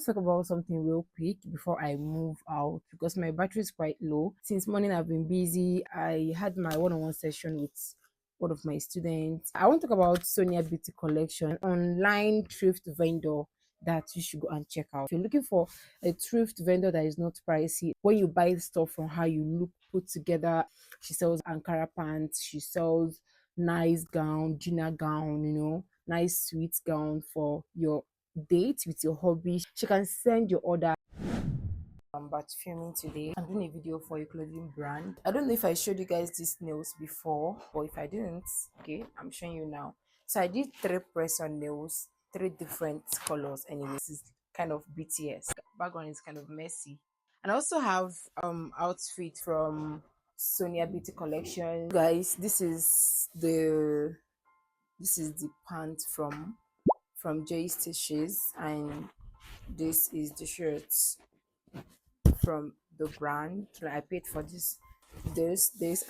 to talk about something real quick before I move out because my battery is quite low. Since morning, I've been busy. I had my one-on-one session with one of my students. I want to talk about Sonia Beauty Collection, an online thrift vendor that you should go and check out. If you're looking for a thrift vendor that is not pricey, when you buy stuff from her, you look put together. She sells Ankara pants, she sells nice gown, dinner gown, nice sweet gown for your date with your hobby. She can send your order. I'm about filming today. I'm doing a video for a clothing brand. I don't know if I showed you guys these nails before, but if I didn't, okay, I'm showing you now. So I did three press-on nails, three different colors. Anyway, this is kind of BTS. Background is kind of messy. And I also have outfit from Sonia Beauty Collection. Guys, this is the pant from J Stitches, and this is the shirts from the brand. Like, I paid for this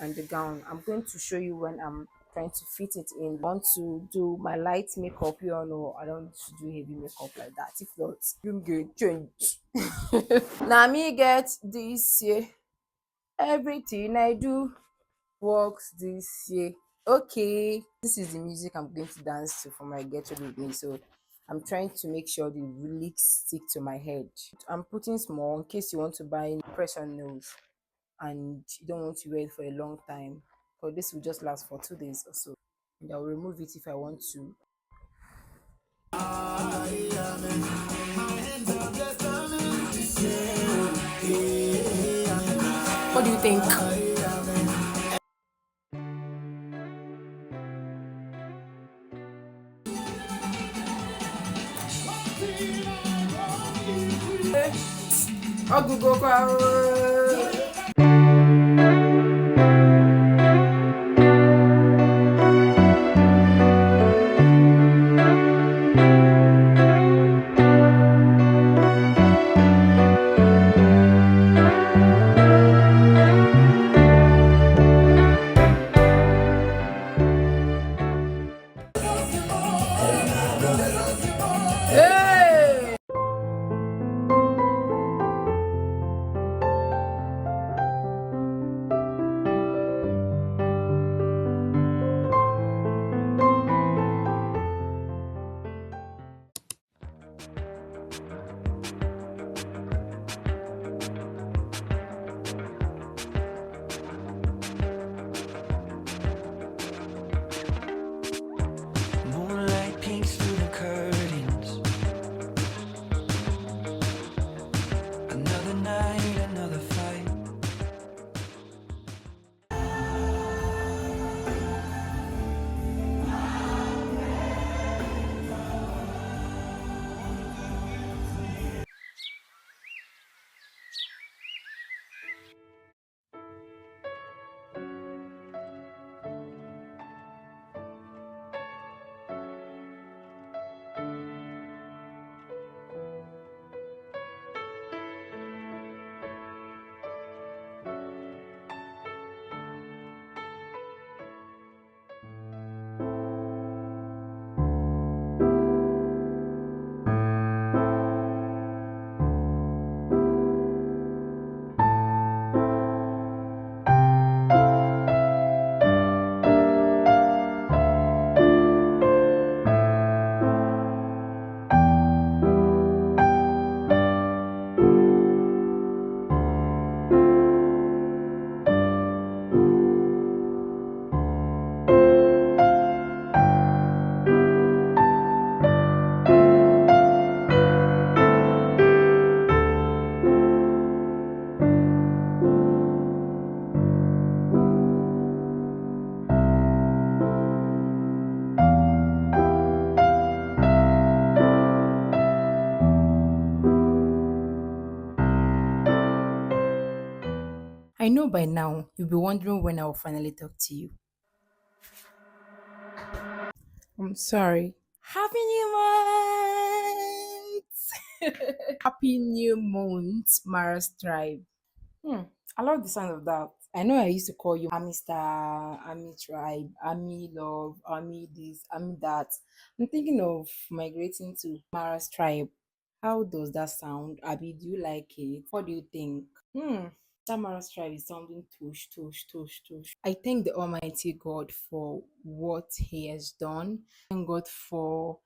and the gown. I'm going to show you when I'm trying to fit it in. I want to do my light makeup, no, I don't do heavy makeup like that. If not, you get change. Now me get this year. Everything I do works this year. Okay, this is the music I'm going to dance to for my get ready with me. So I'm trying to make sure the lyrics stick to my head. I'm putting small in case you want to buy press on nails and you don't want to wear it for a long time. Because this will just last for 2 days or so. And I'll remove it if I want to. What do you think? Ogugo kwa. Hey! Moonlight peeks through the curtains. Another night, another fight. I know by now you'll be wondering when I'll finally talk to you. I'm sorry. Happy New Month! Happy New Month, Mara's Tribe. I love the sound of that. I know I used to call you Army Star, Army Tribe, Army Love, Army this, Army that. I'm thinking of migrating to Mara's Tribe. How does that sound? Abby, do you like it? What do you think? Tamara's tribe is sounding tush, tush, tush, tush. I thank the Almighty God for what He has done. Thank God for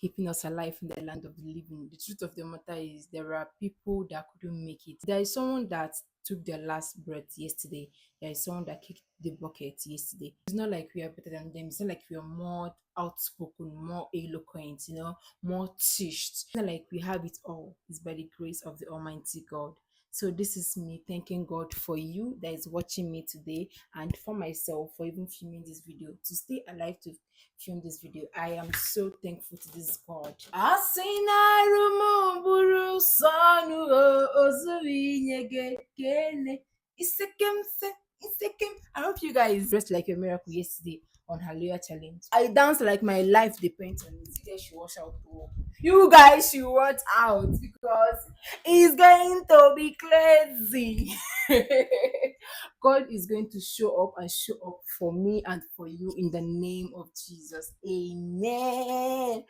keeping us alive in the land of the living. The truth of the matter is, there are people that couldn't make it. There is someone that took their last breath yesterday. There is someone that kicked the bucket yesterday. It's not like we are better than them. It's not like we are more outspoken, more eloquent, more tished. It's not like we have it all. It's by the grace of the Almighty God. So this is me thanking God for you that is watching me today, and for myself for even filming this video, to stay alive to film this video. I am so thankful to this God. I hope you guys dressed like a miracle yesterday on Hallelujah Challenge. I danced like my life depends on it. You guys should watch out. You guys should watch out because it's going to be crazy. God is going to show up and show up for me and for you in the name of Jesus. Amen.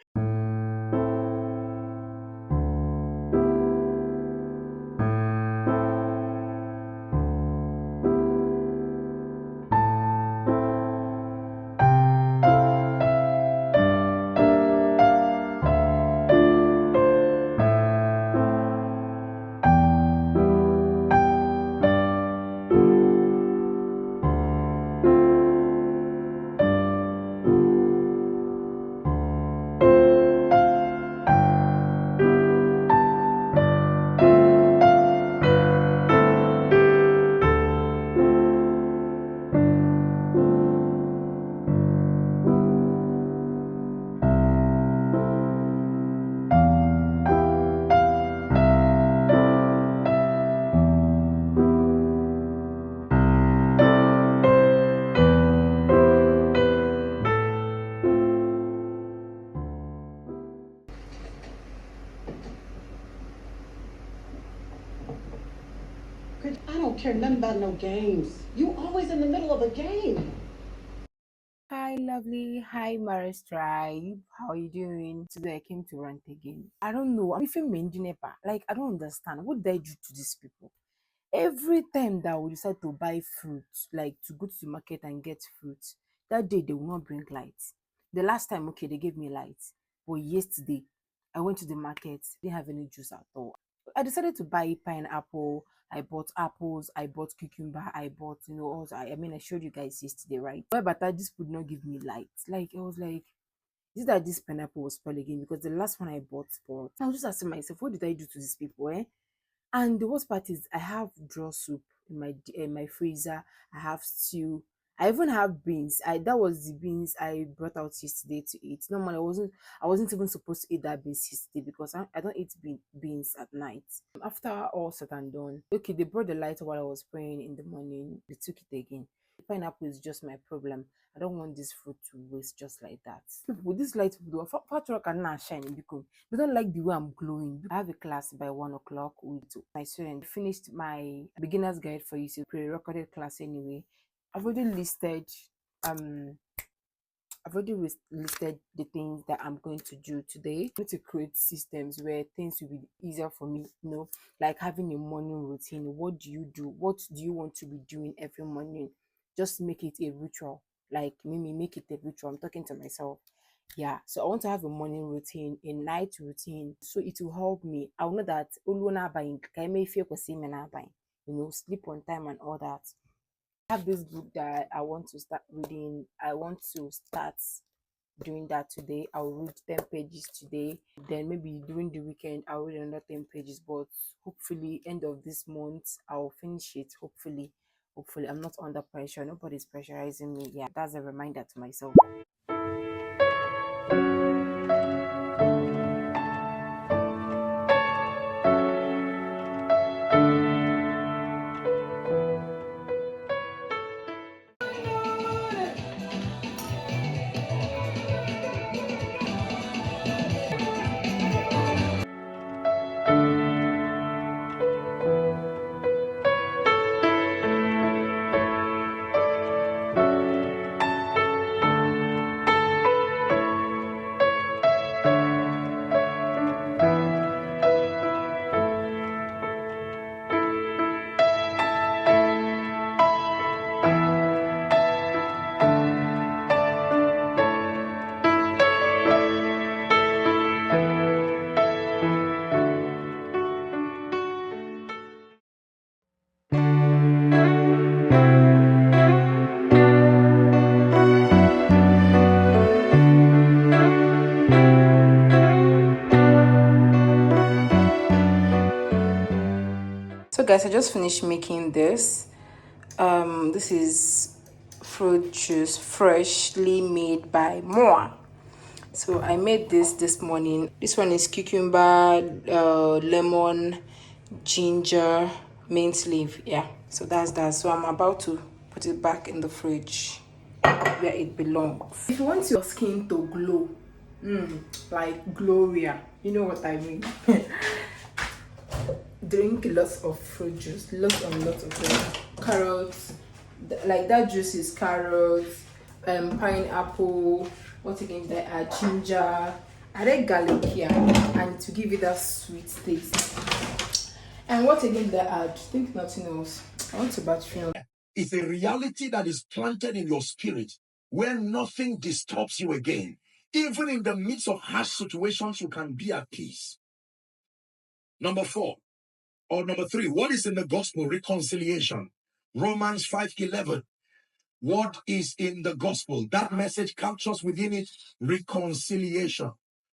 I don't care nothing about no games. You always in the middle of a game. Hi, lovely. Hi, Mara's tribe. How are you doing? Today I came to rant again. I don't know. I'm even Mendinepa. Like, I don't understand. What did I do to these people? Every time that we decide to buy fruit, like to go to the market and get fruit, that day they will not bring light. The last time, okay, they gave me light. But yesterday, I went to the market, didn't have any juice at all. I decided to buy pineapple. I bought apples, I bought cucumber, I bought, also, I mean, I showed you guys yesterday, right? But this would not give me light. Like, I was like, is it that this pineapple was spoiled again? Because the last one I bought spoiled. I was just asking myself, what did I do to these people, eh? And the worst part is I have draw soup in my freezer. I have stew. I even have beans. That was the beans I brought out yesterday to eat. Normally I wasn't even supposed to eat that beans yesterday because I don't eat beans at night. After all said and done, okay, they brought the light while I was praying in the morning. They took it again. The pineapple is just my problem. I don't want this fruit to waste just like that. People, this light will do. Fatura cannot shine because they don't like the way I'm glowing. I have a class by 1 o'clock with my student. I finished my beginner's guide for you, pre-recorded class anyway. I've already listed um listed the things that I'm going to do today. I'm going to create systems where things will be easier for me, like having a morning routine. What do you do? What do you want to be doing every morning? Just make it a ritual. Like maybe make it a ritual. I'm talking to myself. Yeah, so I want to have a morning routine, a night routine, so it will help me. I know that sleep on time and all that. I have this book that I want to start reading. I want to start doing that today. I'll read 10 pages today. Then maybe during the weekend I'll read another 10 pages. But hopefully end of this month I'll finish it. Hopefully I'm not under pressure. Nobody's pressurizing me. Yeah, that's a reminder to myself. guys, I just finished making this. This is fruit juice freshly made by Moa. So I made this morning. This one is cucumber, lemon, ginger, mint leaf. Yeah, so that's that. So I'm about to put it back in the fridge where it belongs. If you want your skin to glow, like Gloria, you know what I mean. Drink lots of fruit juice, lots and lots of them. Carrots, like that juice is carrots, pineapple. What again did I add? Ginger. I added garlic here, and to give it that sweet taste. And what again did I add? Think nothing else. I want to batch feel. It's a reality that is planted in your spirit where nothing disturbs you again. Even in the midst of harsh situations, you can be at peace. Number 3, what is in the gospel? Reconciliation. Romans 5:11. What is in the gospel? That message captures within it reconciliation.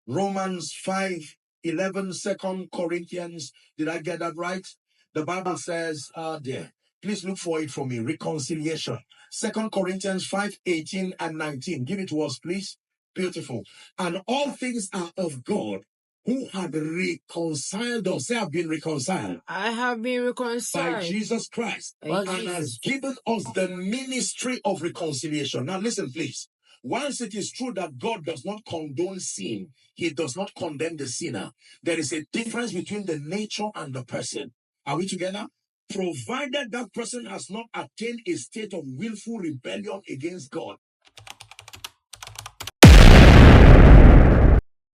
Romans 5:11, 2 Corinthians. Did I get that right? The Bible says there. Please look for it for me. Reconciliation. 2 Corinthians 5:18 and 19. Give it to us, please. Beautiful. And all things are of God, who had reconciled us. They have been reconciled I have been by reconciled. Jesus Christ By and has given us the ministry of reconciliation. Now listen, please. Whilst it is true that God does not condone sin, he does not condemn the sinner. There is a difference between the nature and the person. Are we together? Provided that person has not attained a state of willful rebellion against God,